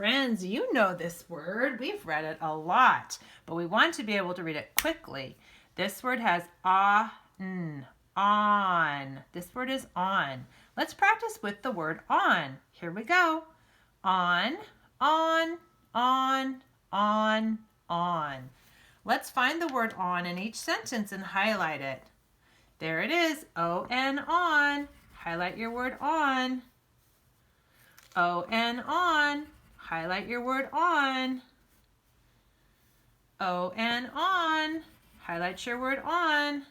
Friends, you know this word. We've read it a lot, but we want to be able to read it quickly. This word has on. This word is on. Let's practice with the word on. Here we go. On, on, on, on. Let's find the word on in each sentence and highlight it. There it is, O-N, on. Highlight your word on. O-N, on. Highlight your word on. O-N, on. Highlight your word on.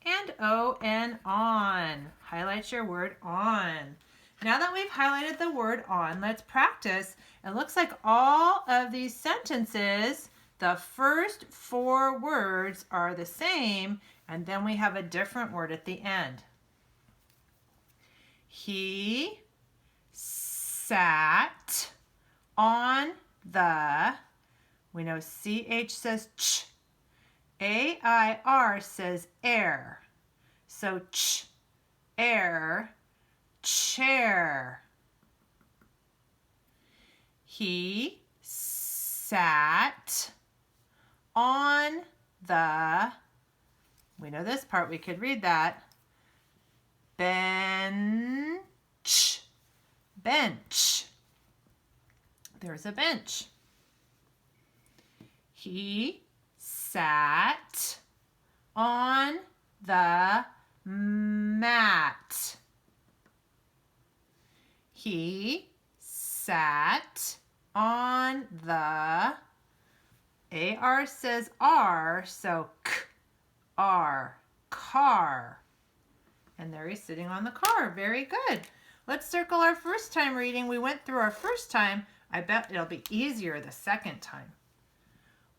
And O-N, on. Highlight your word on. Now that we've highlighted the word on, let's practice. It looks like all of these sentences, the first 4 words are the same, and then we have a different word at the end. He sat on the, we know CH says ch, AIR says air. So ch, air, chair. He sat on the, we know this part, we could read that, bench. Bench. There's a bench. He sat on the mat. He sat on the, AR says R, so k, R, car. And there he's sitting on the car. Very good. Let's circle our first time reading. We went through our first time. I bet it'll be easier the second time.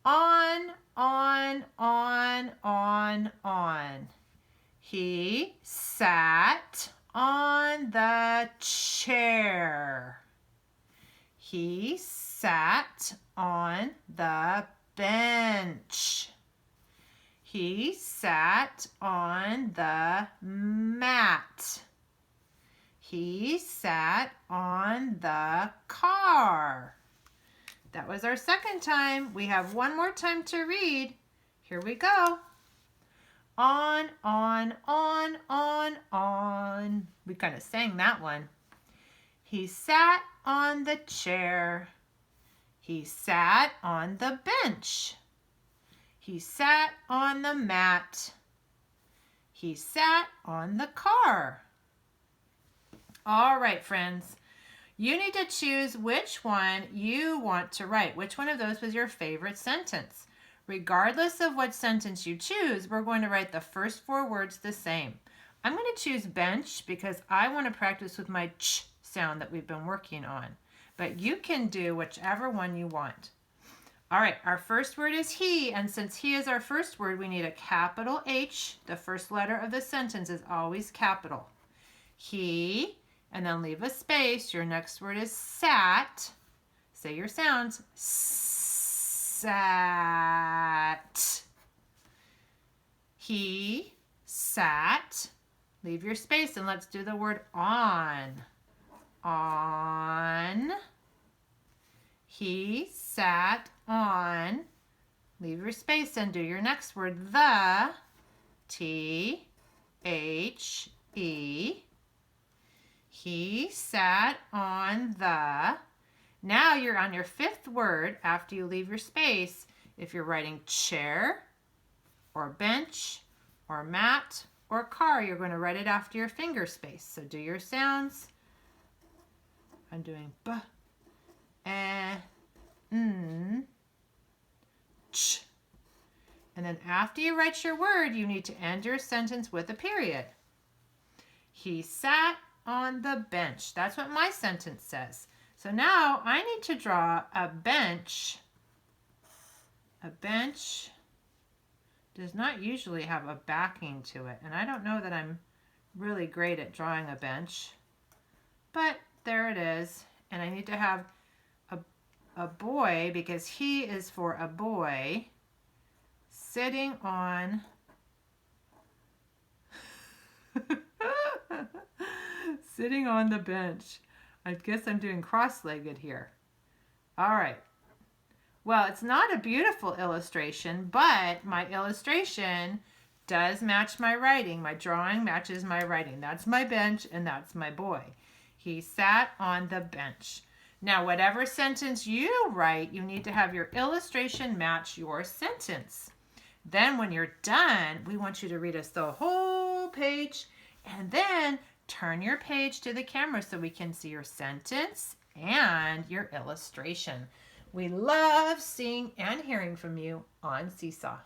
On, on, on, on, on. He sat on the chair. He sat on the bench. He sat on the mat. He sat on the car. That was our second time. We have one more time to read. Here we go. On, on, on, on, on. We kind of sang that one. He sat on the chair. He sat on the bench. He sat on the mat. He sat on the car. All right, friends. You need to choose which one you want to write. Which one of those was your favorite sentence? Regardless of what sentence you choose, we're going to write the first 4 words the same. I'm going to choose bench because I want to practice with my ch sound that we've been working on. But you can do whichever one you want. All right, our first word is he, and since he is our first word, we need a capital H. The first letter of the sentence is always capital. He, and then leave a space. Your next word is sat. Say your sounds. Sat. He sat. Leave your space and let's do the word on. On. He sat on. Leave your space and do your next word. The. T-H-E. He sat on the. Now you're on your 5th word after you leave your space. If you're writing chair or bench or mat or car, you're going to write it after your finger space. So do your sounds. I'm doing b, ch. And then after you write your word, you need to end your sentence with a period. He sat on the bench. That's what my sentence says. So now I need to draw a bench. A bench does not usually have a backing to it, and I don't know that I'm really great at drawing a bench, but there it is. And I need to have a boy, because he is for a boy, sitting on sitting on the bench. I guess I'm doing cross-legged here. All right. Well, it's not a beautiful illustration, but my illustration does match my writing. My drawing matches my writing. That's my bench and that's my boy. He sat on the bench. Now, whatever sentence you write, you need to have your illustration match your sentence. Then when you're done, we want you to read us the whole page and then turn your page to the camera so we can see your sentence and your illustration. We love seeing and hearing from you on Seesaw.